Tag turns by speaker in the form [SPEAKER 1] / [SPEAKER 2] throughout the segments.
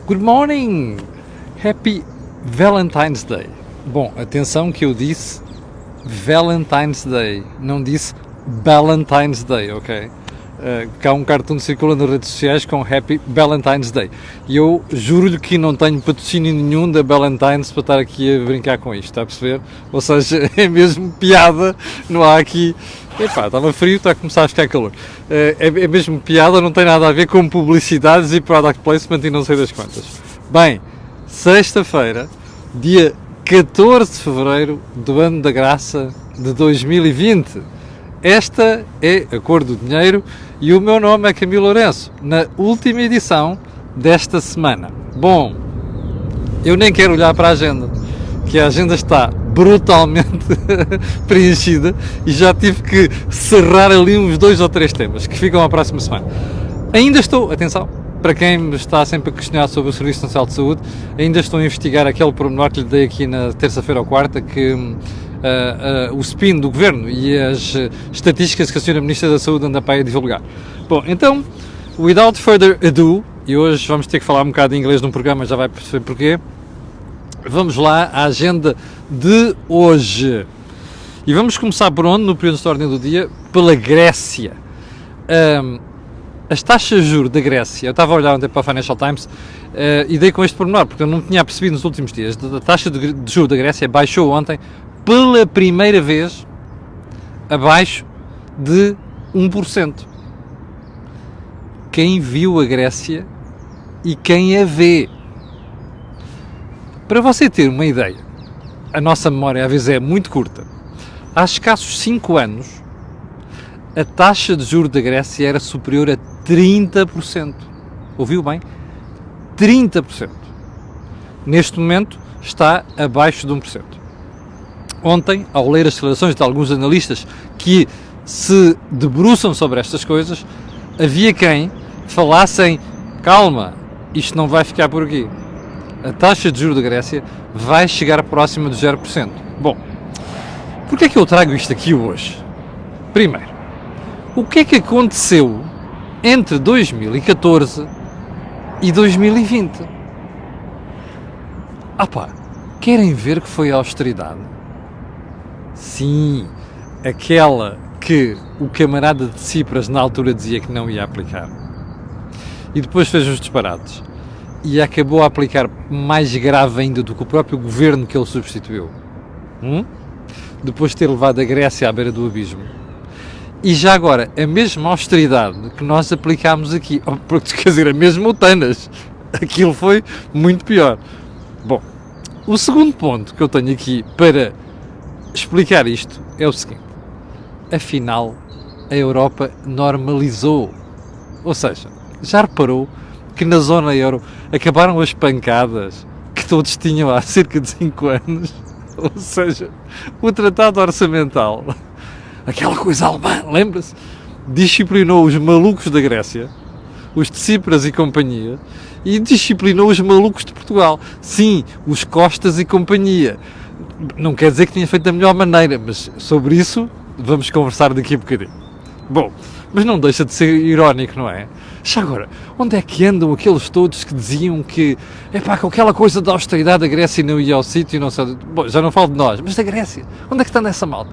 [SPEAKER 1] Good morning! Happy Valentine's Day. Bom, atenção que eu disse Valentine's Day, não disse Valentine's Day, ok? Que há um cartoon que circula nas redes sociais com Happy Valentine's Day. E eu juro-lhe que não tenho patrocínio nenhum da Valentine's para estar aqui a brincar com isto, está a perceber? Ou seja, é mesmo piada, não há aqui... Epá, estava frio, está a começar a ficar calor. É mesmo piada, não tem nada a ver com publicidades e product placement e não sei das quantas. Bem, sexta-feira, dia 14 de fevereiro do ano da graça de 2020. Esta é a Cor do Dinheiro e o meu nome é Camilo Lourenço, na última edição desta semana. Bom, eu nem quero olhar para a agenda, que a agenda está brutalmente preenchida e já tive que cerrar ali uns 2 ou 3 temas que ficam à próxima semana. Ainda estou, atenção, para quem me está sempre a questionar sobre o Serviço Nacional de Saúde, ainda estou a investigar aquele pormenor que lhe dei aqui na terça-feira ou quarta, que o spin do Governo e as estatísticas que a Sra. Ministra da Saúde anda para aí a divulgar. Bom, então, without further ado, e hoje vamos ter que falar um bocado de inglês num programa, já vai perceber porquê, vamos lá à agenda de hoje. E vamos começar por onde? No período de ordem do dia, pela Grécia. As taxas de juros da Grécia, eu estava a olhar ontem para a Financial Times e dei com este pormenor, porque eu não tinha percebido nos últimos dias. A taxa de juros da Grécia baixou ontem pela primeira vez abaixo de 1%. Quem viu a Grécia e quem a vê? Para você ter uma ideia, a nossa memória às vezes é muito curta. Há escassos 5 anos, a taxa de juros da Grécia era superior a 30%. Ouviu bem? 30%. Neste momento está abaixo de 1%. Ontem, ao ler as declarações de alguns analistas que se debruçam sobre estas coisas, havia quem falasse em calma, isto não vai ficar por aqui. A taxa de juros da Grécia vai chegar próxima de 0%. Bom, porquê é que eu trago isto aqui hoje? Primeiro, o que é que aconteceu entre 2014 e 2020? Querem ver que foi a austeridade? Sim, aquela que o camarada de Tsipras na altura dizia que não ia aplicar. E depois fez os disparates. E acabou a aplicar mais grave ainda do que o próprio governo que ele substituiu. Depois de ter levado a Grécia à beira do abismo. E já agora, a mesma austeridade que nós aplicámos aqui, quer dizer, a mesma Otanas, aquilo foi muito pior. Bom, o segundo ponto que eu tenho aqui para explicar isto é o seguinte: afinal, a Europa normalizou. Ou seja, já reparou que na zona euro acabaram as pancadas que todos tinham há cerca de 5 anos? Ou seja, o tratado orçamental, aquela coisa alemã, lembra-se? Disciplinou os malucos da Grécia, os de Tsipras e companhia, e disciplinou os malucos de Portugal. Sim, os Costas e companhia. Não quer dizer que tenha feito da melhor maneira, mas sobre isso vamos conversar daqui a bocadinho. Bom, mas não deixa de ser irónico, não é? Já agora, onde é que andam aqueles todos que diziam que, com aquela coisa da austeridade da Grécia não ia ao sítio, não sei... Bom, já não falo de nós, mas da Grécia, onde é que está essa malta?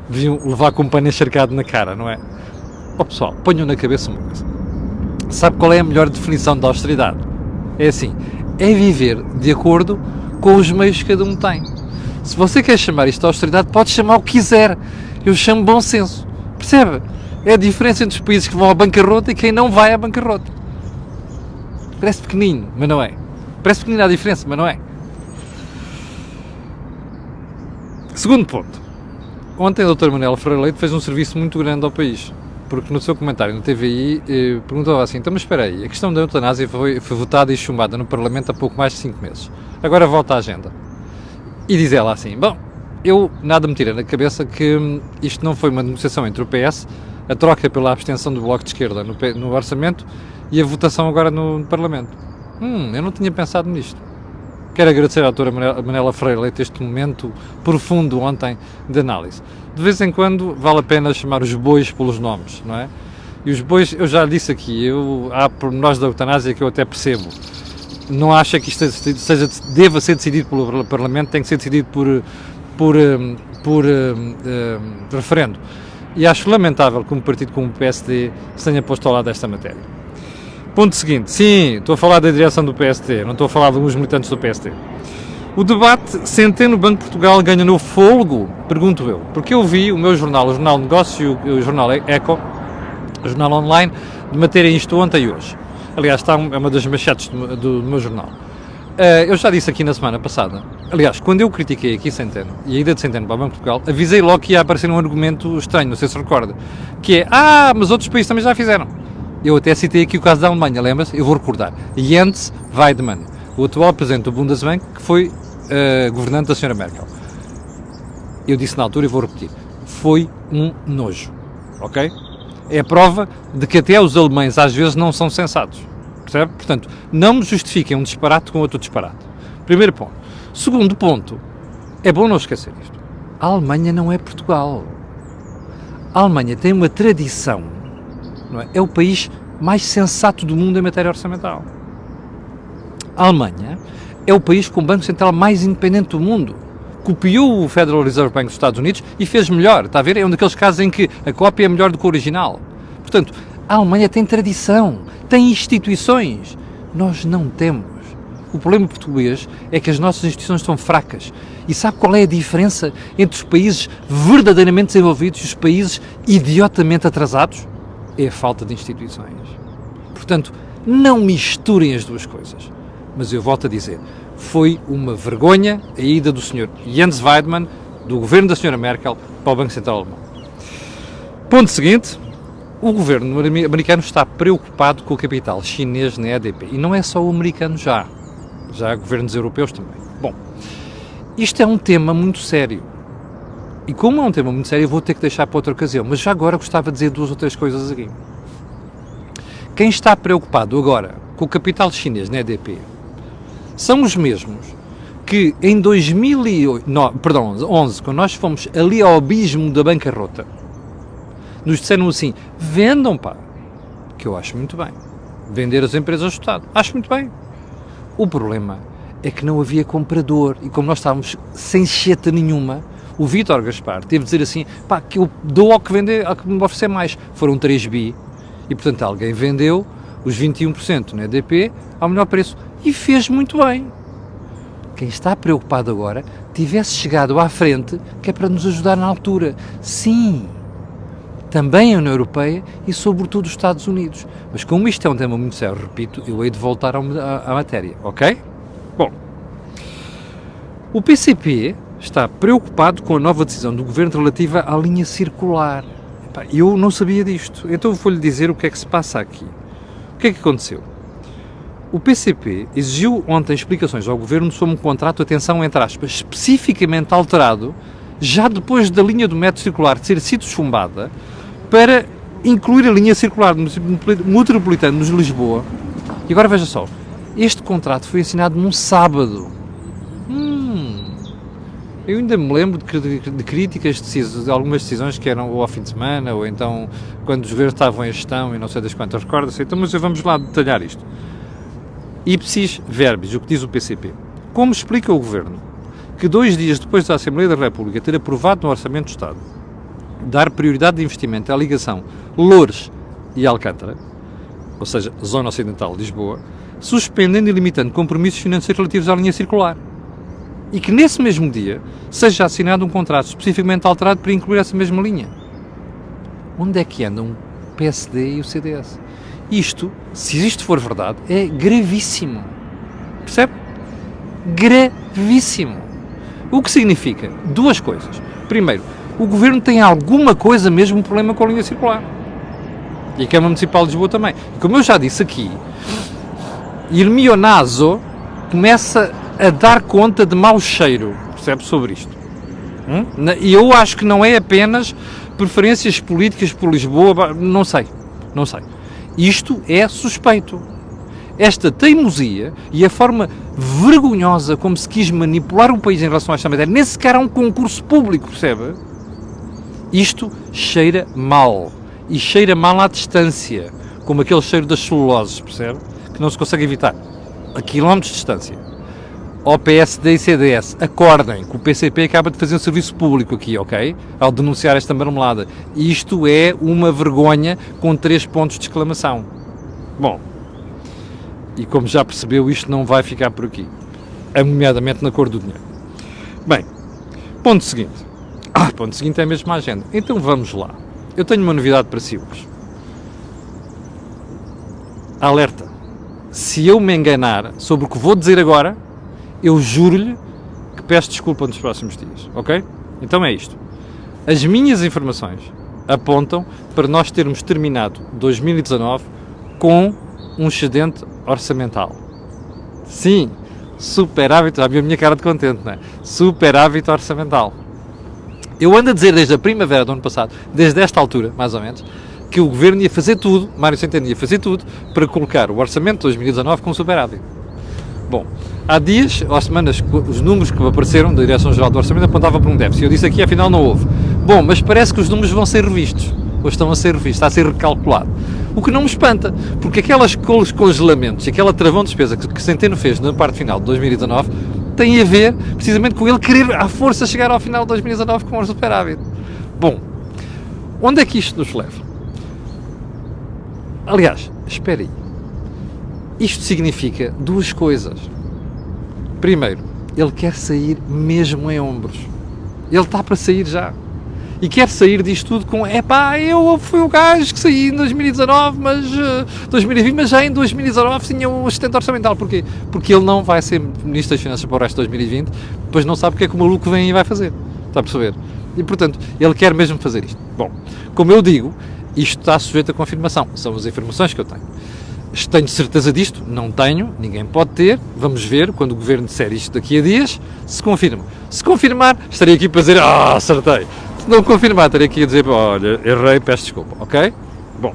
[SPEAKER 1] Deviam levar com um pano encharcado na cara, não é? Pessoal, ponham na cabeça uma coisa. Sabe qual é a melhor definição da austeridade? É assim, é viver de acordo com os meios que cada um tem. Se você quer chamar isto de austeridade, pode chamar o que quiser. Eu chamo bom senso. Percebe? É a diferença entre os países que vão à bancarrota e quem não vai à bancarrota. Parece pequenino, mas não é. Parece pequenina a diferença, mas não é. Segundo ponto. Ontem a doutora Manuela Ferreira Leite fez um serviço muito grande ao país. Porque no seu comentário no TVI perguntava assim: então, mas espera aí, a questão da eutanásia foi votada e chumbada no Parlamento há pouco mais de 5 meses. Agora volta à agenda. E diz ela assim: bom, eu nada me tira na cabeça que isto não foi uma negociação entre o PS, a troca pela abstenção do Bloco de Esquerda no orçamento e a votação agora no Parlamento. Eu não tinha pensado nisto. Quero agradecer à doutora Manuela Ferreira Leite este momento profundo ontem de análise. De vez em quando vale a pena chamar os bois pelos nomes, não é? E os bois, eu já disse aqui, há pormenores da eutanásia que eu até percebo. Não acho que isto deva ser decidido pelo Parlamento, tem que ser decidido por referendo. E acho lamentável que um partido como o PSD se tenha posto ao lado desta matéria. Ponto seguinte, sim, estou a falar da direção do PSD, não estou a falar de alguns militantes do PSD. O debate Centeno Banco de Portugal ganha novo fôlego? Pergunto eu. Porque eu vi o meu jornal, o Jornal Negócio e o Jornal Eco, o jornal online, debaterem isto ontem e hoje. Aliás, é uma das manchetes do meu jornal. Eu já disse aqui na semana passada, aliás, quando eu critiquei aqui Centeno e a ida de Centeno para o Banco de Portugal, avisei logo que ia aparecer um argumento estranho, não sei se recorda, que é, mas outros países também já fizeram. Eu até citei aqui o caso da Alemanha, lembra-se? Eu vou recordar. Jens Weidmann, o atual presidente do Bundesbank, que foi governante da Sra. Merkel. Eu disse na altura e vou repetir, foi um nojo, ok? É a prova de que até os alemães às vezes não são sensatos, percebe? Portanto, não me justifiquem um disparate com outro disparate. Primeiro ponto. Segundo ponto, é bom não esquecer isto. A Alemanha não é Portugal. A Alemanha tem uma tradição, não é? É o país mais sensato do mundo em matéria orçamental. A Alemanha é o país com o Banco Central mais independente do mundo. Copiou o Federal Reserve Bank dos Estados Unidos e fez melhor, está a ver? É um daqueles casos em que a cópia é melhor do que o original. Portanto, a Alemanha tem tradição, tem instituições. Nós não temos. O problema português é que as nossas instituições estão fracas. E sabe qual é a diferença entre os países verdadeiramente desenvolvidos e os países idiotamente atrasados? É a falta de instituições. Portanto, não misturem as duas coisas. Mas eu volto a dizer, foi uma vergonha a ida do Sr. Jens Weidmann, do governo da Sra. Merkel, para o Banco Central Alemão. Ponto seguinte, o governo americano está preocupado com o capital chinês na EDP. E não é só o americano já há governos europeus também. Bom, isto é um tema muito sério. E como é um tema muito sério, eu vou ter que deixar para outra ocasião. Mas já agora gostava de dizer duas ou três coisas aqui. Quem está preocupado agora com o capital chinês na EDP são os mesmos que em 2011, quando nós fomos ali ao abismo da bancarrota, nos disseram assim, vendam, pá, que eu acho muito bem. Vender as empresas do Estado, acho muito bem. O problema é que não havia comprador e como nós estávamos sem cheta nenhuma, o Vítor Gaspar teve de dizer assim, pá, que eu dou ao que vender, ao que me oferecer mais. Foram 3 bi e, portanto, alguém vendeu os 21% na EDP ao melhor preço. E fez muito bem. Quem está preocupado agora tivesse chegado à frente, que é para nos ajudar na altura. Sim, também a União Europeia e sobretudo os Estados Unidos. Mas como isto é um tema muito sério, repito, eu hei de voltar à matéria, ok? Bom, o PCP está preocupado com a nova decisão do Governo relativa à linha circular. Eu não sabia disto, então vou-lhe dizer o que é que se passa aqui. O que é que aconteceu? O PCP exigiu ontem explicações ao Governo sobre um contrato, atenção, entre aspas, especificamente alterado, já depois da linha do metro circular ter sido chumbada, para incluir a linha circular metropolitana de Lisboa. E agora veja só, este contrato foi assinado num sábado. Eu ainda me lembro de críticas de algumas decisões que eram ou ao fim de semana, ou então quando os governos estavam em gestão e não sei das quantas, recorda-se. Então, mas vamos lá detalhar isto. Ipsis verbis, o que diz o PCP. Como explica o Governo que 2 dias depois da Assembleia da República ter aprovado no Orçamento do Estado dar prioridade de investimento à ligação Loures e Alcântara, ou seja, Zona Ocidental de Lisboa, suspendendo e limitando compromissos financeiros relativos à linha circular. E que nesse mesmo dia seja assinado um contrato especificamente alterado para incluir essa mesma linha. Onde é que andam o PSD e o CDS? Isto, se isto for verdade, é gravíssimo. Percebe? Gravíssimo. O que significa? 2 coisas. Primeiro, o Governo tem alguma coisa mesmo um problema com a linha circular. E a Câmara Municipal de Lisboa também. Como eu já disse aqui, il mio naso começa a dar conta de mau cheiro, percebe, sobre isto. E eu acho que não é apenas preferências políticas por Lisboa, não sei. Isto é suspeito. Esta teimosia e a forma vergonhosa como se quis manipular o país em relação a esta matéria, nem sequer há um concurso público, percebe? Isto cheira mal. e cheira mal à distância, como aquele cheiro das celuloses, percebe? Que não se consegue evitar, a quilómetros de distância. Ao PSD e CDS, acordem que o PCP acaba de fazer um serviço público aqui, ok? Ao denunciar esta marmelada. Isto é uma vergonha com 3 pontos de exclamação. Bom, e como já percebeu, isto não vai ficar por aqui, nomeadamente na cor do dinheiro. Bem, ponto seguinte. Ponto seguinte é mesmo a agenda. Então vamos lá. Eu tenho uma novidade para si hoje. Alerta. Se eu me enganar sobre o que vou dizer agora, eu juro-lhe que peço desculpa nos próximos dias, ok? Então é isto. As minhas informações apontam para nós termos terminado 2019 com um excedente orçamental. Sim, superávit, já viu a minha cara de contente, não é? Superávit orçamental. Eu ando a dizer desde a primavera do ano passado, desde esta altura, mais ou menos, que o Governo ia fazer tudo, Mário Centeno ia fazer tudo, para colocar o orçamento de 2019 com superávit. Bom, há dias, ou semanas, os números que apareceram da Direção-Geral do Orçamento apontavam para um déficit. Eu disse aqui, afinal, não houve. Bom, mas parece que os números vão ser revistos. Ou estão a ser revistos, está a ser recalculado. O que não me espanta, porque aqueles congelamentos, aquela travão de despesa que Centeno fez na parte final de 2019, tem a ver, precisamente, com ele querer, à força, chegar ao final de 2019 com um superávit. Bom, onde é que isto nos leva? Aliás, espera aí. Isto significa duas coisas. Primeiro, ele quer sair mesmo em ombros. Ele está para sair já. E quer sair disto tudo com, eu fui o gajo que saí em 2019, 2020, mas já em 2019 tinha um assistente orçamental. Porquê? Porque ele não vai ser Ministro das Finanças para o resto de 2020, depois não sabe o que é que o maluco vem e vai fazer. Está a perceber? E, portanto, ele quer mesmo fazer isto. Bom, como eu digo, isto está sujeito a confirmação. São as informações que eu tenho. Tenho certeza disto? Não tenho, ninguém pode ter. Vamos ver, quando o Governo disser isto daqui a dias, se confirma. Se confirmar, estarei aqui para dizer, acertei. Se não confirmar, estarei aqui a dizer, olha, errei, peço desculpa, ok? Bom,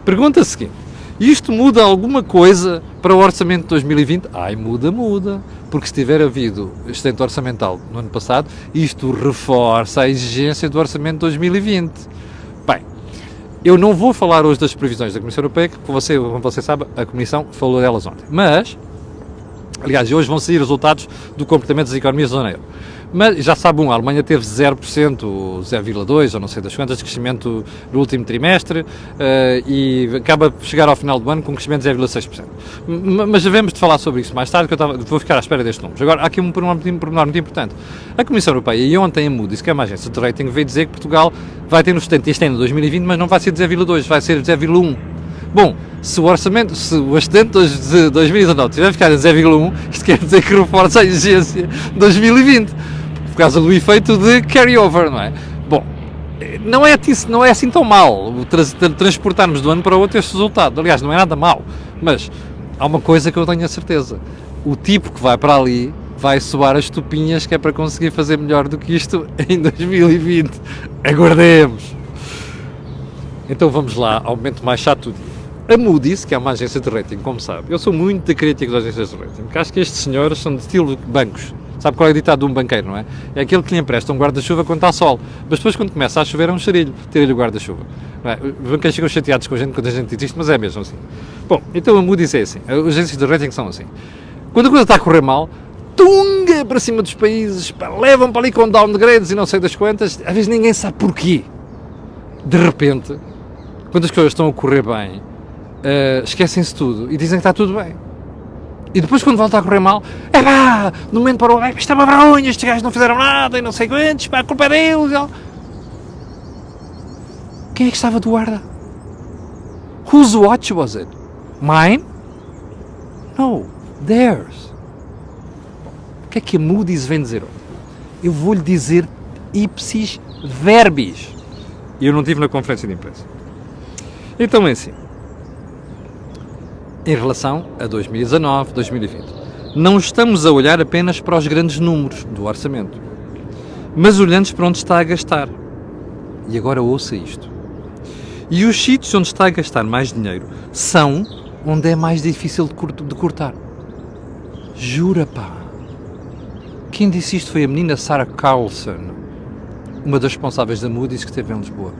[SPEAKER 1] pergunta seguinte. Isto muda alguma coisa para o orçamento de 2020? Muda. Porque se tiver havido excedente orçamental no ano passado, isto reforça a exigência do orçamento de 2020. Bem, eu não vou falar hoje das previsões da Comissão Europeia, que como você sabe, a Comissão falou delas ontem. Mas, aliás, hoje vão sair os resultados do comportamento das economias da zona euro. Mas já sabe, a Alemanha teve 0%, 0,2% ou não sei das quantas de crescimento no último trimestre e acaba de chegar ao final do ano com um crescimento de 0,6%. Mas devemos de falar sobre isso mais tarde, que vou ficar à espera destes números. Agora, há aqui um pormenor muito importante. A Comissão Europeia, e ontem a Moody's, que é uma agência de rating, veio dizer que Portugal vai ter no excedente este ano, 2020, mas não vai ser de 0,2%, vai ser de 0,1%. Bom, se o excedente de 2019 tiver ficado em 0,1%, isto quer dizer que reforça a exigência de 2020. Por causa do efeito de carry-over, não é? Bom, não é assim tão mal transportarmos de um ano para o outro este resultado. Aliás, não é nada mal, mas há uma coisa que eu tenho a certeza. O tipo que vai para ali vai soar as tupinhas, que é para conseguir fazer melhor do que isto em 2020. Aguardemos! Então vamos lá ao momento mais chato do dia. A Moody's, que é uma agência de rating, como sabe, eu sou muito crítico das agências de rating, porque acho que estes senhores são de estilo bancos. Sabe qual é o ditado de um banqueiro, não é? É aquele que lhe empresta um guarda-chuva quando está sol, mas depois quando começa a chover é um charilho, ter-lhe o guarda-chuva. Os banqueiros ficam chateados com a gente quando a gente diz isto, mas é mesmo assim. Bom, então a Moody's é assim, as agências de rating são assim. Quando a coisa está a correr mal, tunga para cima dos países, levam para ali com downgrades e não sei das quantas, às vezes ninguém sabe porquê. De repente, quando as coisas estão a correr bem, esquecem-se tudo e dizem que está tudo bem. E depois, quando volta a correr mal, no momento para o outro, isto é uma vergonha, estes gajos não fizeram nada e não sei quantos, a culpa é deles. Quem é que estava do guarda? Whose watch was it? Mine? No, theirs. O que é que a Moody's vem dizer? Eu vou-lhe dizer ipsis verbis. E eu não estive na conferência de imprensa. Então é assim. Em relação a 2019, 2020. Não estamos a olhar apenas para os grandes números do orçamento, mas olhamos para onde está a gastar. E agora ouça isto. E os sítios onde está a gastar mais dinheiro são onde é mais difícil de cortar. Jura, pá. Quem disse isto foi a menina Sarah Carlson, uma das responsáveis da Moody's que esteve em Lisboa.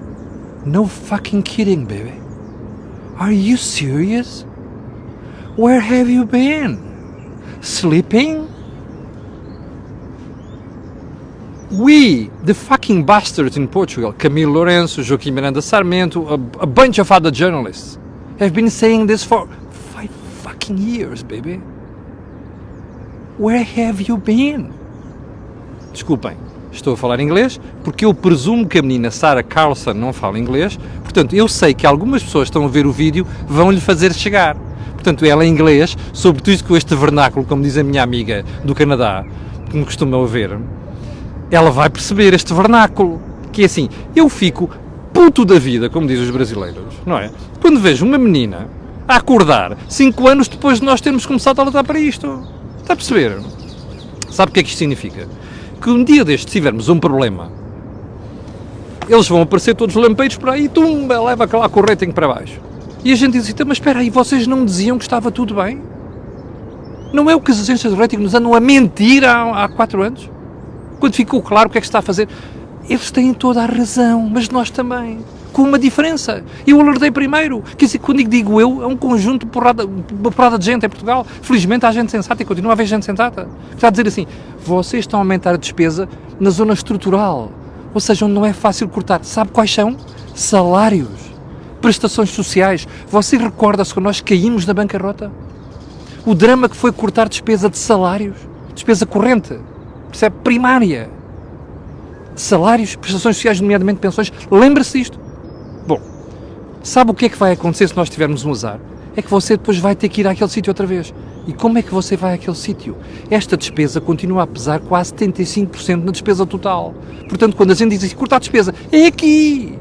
[SPEAKER 1] No fucking kidding, baby. Are you serious? Where have you been? Sleeping? We, the fucking bastards in Portugal, Camilo Lourenço, Joaquim Miranda Sarmento, a bunch of other journalists, have been saying this for 5 fucking years, baby. Where have you been? Desculpem, estou a falar inglês porque eu presumo que a menina Sarah Carlson não fala inglês, portanto eu sei que algumas pessoas que estão a ver o vídeo vão lhe fazer chegar. Portanto, ela em inglês, sobretudo com este vernáculo, como diz a minha amiga do Canadá, que me costuma ouvir, ela vai perceber este vernáculo, que é assim, eu fico puto da vida, como dizem os brasileiros, não é? Quando vejo uma menina a acordar 5 anos depois de nós termos começado a lutar para isto. Está a perceber? Sabe o que é que isto significa? Que um dia destes tivermos um problema, eles vão aparecer todos lampeiros por aí, tumba, leva aquela com o rating para baixo. E a gente diz assim, mas espera aí, vocês não diziam que estava tudo bem? Não é o que as agências de rating nos andam a mentir há 4 anos? Quando ficou claro o que é que se está a fazer, eles têm toda a razão, mas nós também, com uma diferença. Eu alertei primeiro, quer dizer, quando digo eu, é um conjunto, uma porrada de gente em Portugal. Felizmente há gente sensata e continua a haver gente sensata. Está a dizer assim, vocês estão a aumentar a despesa na zona estrutural, ou seja, onde não é fácil cortar. Sabe quais são? Salários, prestações sociais. Você recorda-se quando nós caímos na bancarrota? O drama que foi cortar despesa de salários, despesa corrente, percebe? Primária. Salários, prestações sociais, nomeadamente pensões. Lembra-se disto? Bom, sabe o que é que vai acontecer se nós tivermos um azar? É que você depois vai ter que ir àquele sítio outra vez. E como é que você vai àquele sítio? Esta despesa continua a pesar quase 75% na despesa total. Portanto, quando a gente diz assim, cortar a despesa, é aqui.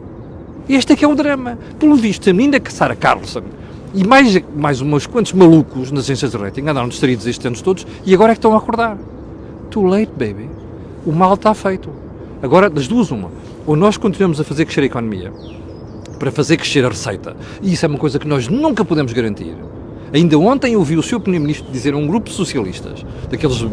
[SPEAKER 1] Este é que é o drama. Pelo visto, a menina que Sarah Carlson e mais uns quantos malucos nas agências de rating andaram distraídos estes anos todos e agora é que estão a acordar. Too late, baby. O mal está feito. Agora, das duas, uma. Ou nós continuamos a fazer crescer a economia para fazer crescer a receita. E isso é uma coisa que nós nunca podemos garantir. Ainda ontem eu ouvi o Sr. Primeiro-Ministro dizer a um grupo de socialistas, daqueles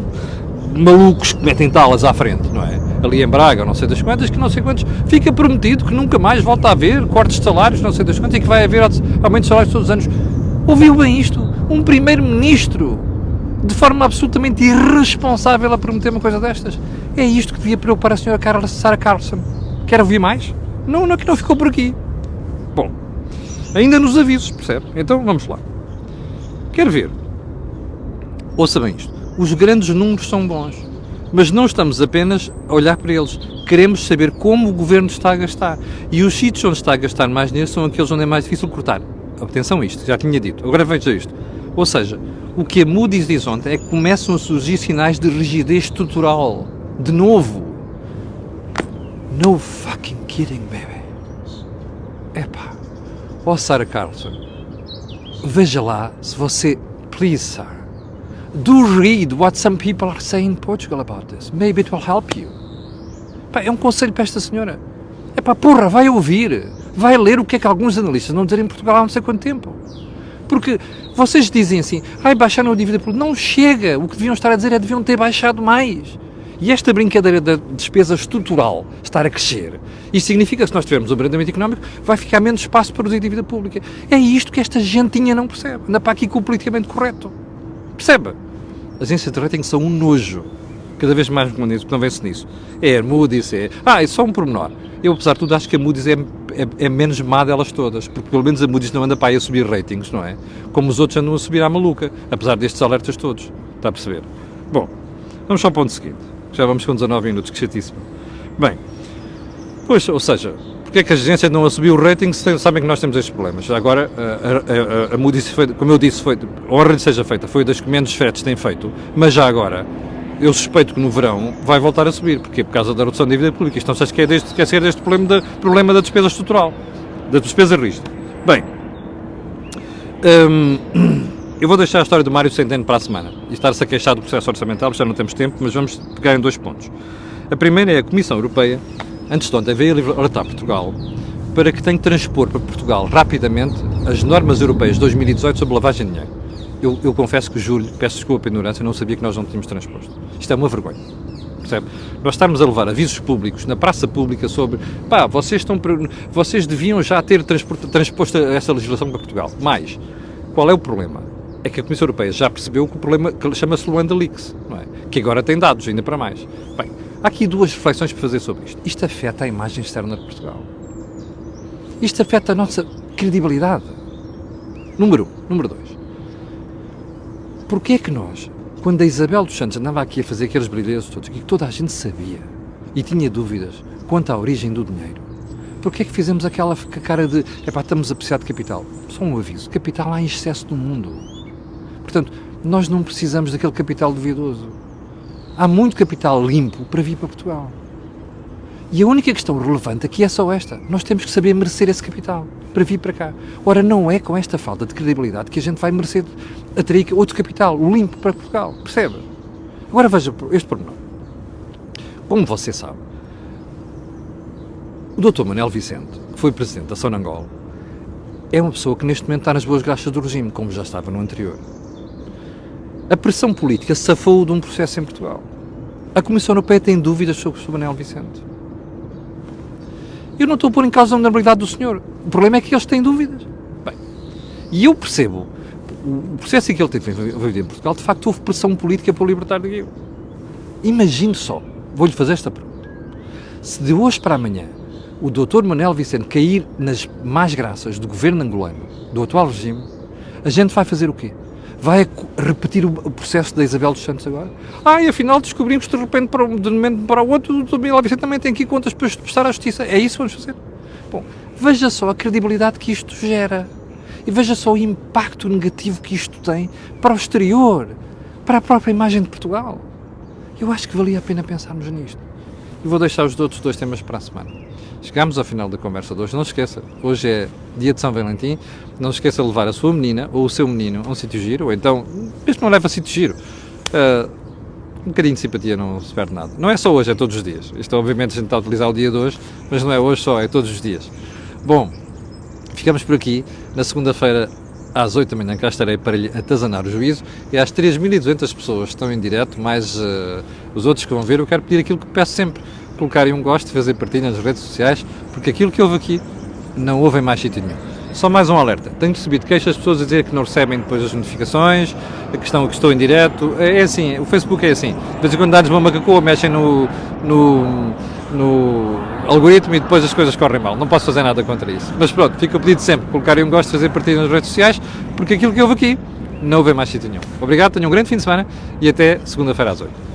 [SPEAKER 1] malucos que metem talas à frente, não é? Ali em Braga, não sei das quantas, que não sei quantos, fica prometido que nunca mais volta a haver cortes de salários, não sei das quantas, e que vai haver aumento de salários todos os anos. Ouviu bem isto? Um Primeiro-Ministro, de forma absolutamente irresponsável, a prometer uma coisa destas. É isto que devia preocupar a Sra. Sarah Carlson. Quer ouvir mais? Não, que não ficou por aqui. Bom, ainda nos avisos, percebe? Então vamos lá. Quer ver? Ouça bem isto. Os grandes números são bons, mas não estamos apenas a olhar para eles. Queremos saber como o governo está a gastar. E os sítios onde está a gastar mais dinheiro são aqueles onde é mais difícil cortar. Atenção a isto, já tinha dito. Agora veja isto. Ou seja, o que a Moody's diz ontem é que começam a surgir sinais de rigidez estrutural. De novo. No fucking kidding, baby. Epá. Oh, Sarah Carlson. Veja lá se você... Please, sir. Do read what some people are saying in Portugal about this. Maybe it will help you. Pá, é um conselho para esta senhora. Epá, porra, vai ouvir. Vai ler o que é que alguns analistas não dizem em Portugal há não sei quanto tempo. Porque vocês dizem assim, baixaram a dívida pública. Não chega. O que deviam estar a dizer é que deviam ter baixado mais. E esta brincadeira da despesa estrutural estar a crescer, isso significa que se nós tivermos um abrandamento económico, vai ficar menos espaço para reduzir a dívida pública. É isto que esta gentinha não percebe. Anda para aqui com o politicamente correto. Percebe? As agências de rating são um nojo. Cada vez mais não vence nisso. É Moody's, é só um pormenor. Eu, apesar de tudo, acho que a Moody's é menos má delas todas, porque pelo menos a Moody's não anda para aí a subir ratings, não é? Como os outros andam a subir à maluca, apesar destes alertas todos. Está a perceber? Bom, vamos ao ponto seguinte. Já vamos com 19 minutos, que chatíssimo. Bem, pois, ou seja, porque é que as agências não a subir o rating se sabem que nós temos estes problemas? Agora, a Moody's, como eu disse, honra lhe seja feita, foi das que menos fretes tem feito, mas já agora, eu suspeito que no verão vai voltar a subir, porque é por causa da redução da dívida pública. Isto não sei se quer ser deste problema da despesa estrutural, da despesa rígida. Bem, eu vou deixar a história do Mário Centeno para a semana e estar-se a queixar do processo orçamental, já não temos tempo, mas vamos pegar em 2 pontos. A primeira é a Comissão Europeia, antes de ontem, veio alertar Portugal para que tenha que transpor para Portugal rapidamente as normas europeias de 2018 sobre lavagem de dinheiro. Eu confesso que juro, peço desculpa pela ignorância, não sabia que nós não tínhamos transposto. Isto é uma vergonha. percebe? Nós estamos a levar avisos públicos na praça pública sobre, vocês deviam já ter transposto essa legislação para Portugal. Mas, qual é o problema? É que a Comissão Europeia já percebeu que o problema chama-se Luanda Leaks, não é? Que agora tem dados, ainda para mais. Bem, há aqui duas reflexões para fazer sobre isto. Isto afeta a imagem externa de Portugal. Isto afeta a nossa credibilidade. Número 2. Porquê é que nós, quando a Isabel dos Santos andava aqui a fazer aqueles brilhantes todos, que toda a gente sabia e tinha dúvidas quanto à origem do dinheiro, porquê é que fizemos aquela cara de, estamos a precisar de capital? Só um aviso, capital há em excesso no mundo. Portanto, nós não precisamos daquele capital duvidoso. Há muito capital limpo para vir para Portugal. E a única questão relevante aqui é só esta. Nós temos que saber merecer esse capital para vir para cá. Ora, não é com esta falta de credibilidade que a gente vai merecer atrair outro capital, o limpo para Portugal. Percebe? Agora veja este pormenor. Como você sabe, o Dr. Manuel Vicente, que foi presidente da Sonangol, é uma pessoa que neste momento está nas boas graças do regime, como já estava no anterior. A pressão política safou-o de um processo em Portugal. A Comissão Europeia tem dúvidas sobre o Sr. Manuel Vicente. Eu não estou a pôr em causa a honorabilidade do senhor. O problema é que eles têm dúvidas. Bem, e eu percebo, o processo em que ele teve envolvido em Portugal, de facto houve pressão política para o libertar daquilo. Imagine só, vou-lhe fazer esta pergunta. Se de hoje para amanhã o Dr. Manuel Vicente cair nas más graças do governo angolano, do atual regime, a gente vai fazer o quê? Vai repetir o processo da Isabel dos Santos agora? E afinal descobrimos que de repente, de um momento para o outro, o Dr. Manuel Vicente também tem aqui contas para prestar à Justiça. É isso que vamos fazer? Bom, veja só a credibilidade que isto gera. E veja só o impacto negativo que isto tem para o exterior, para a própria imagem de Portugal. Eu acho que valia a pena pensarmos nisto. E vou deixar os outros dois temas para a semana. Chegámos ao final da conversa de hoje. Não se esqueça, hoje é dia de São Valentim. Não se esqueça de levar a sua menina ou o seu menino a um sítio giro, ou então, mesmo não leva a sítio giro. Um bocadinho de simpatia não se perde nada. Não é só hoje, é todos os dias. Isto, obviamente, a gente está a utilizar o dia de hoje, mas não é hoje só, é todos os dias. Bom, ficamos por aqui. Na segunda-feira, às 8 da manhã, cá estarei para lhe atazanar o juízo. E às 3.200 pessoas que estão em direto, mais os outros que vão ver, eu quero pedir aquilo que peço sempre. Colocarem um gosto, fazer partilha nas redes sociais, porque aquilo que houve aqui não houve em mais sítio nenhum. Só mais um alerta. Tenho recebido queixas das pessoas a dizer que não recebem depois as notificações, que estou em direto. É assim, o Facebook é assim. De vez em quando dá-nos uma macacoa, mexem no algoritmo e depois as coisas correm mal. Não posso fazer nada contra isso. Mas pronto, fica o pedido sempre. Colocarem um gosto, fazer partilha nas redes sociais, porque aquilo que houve aqui não houve em mais sítio nenhum. Obrigado, tenham um grande fim de semana e até segunda-feira às 8.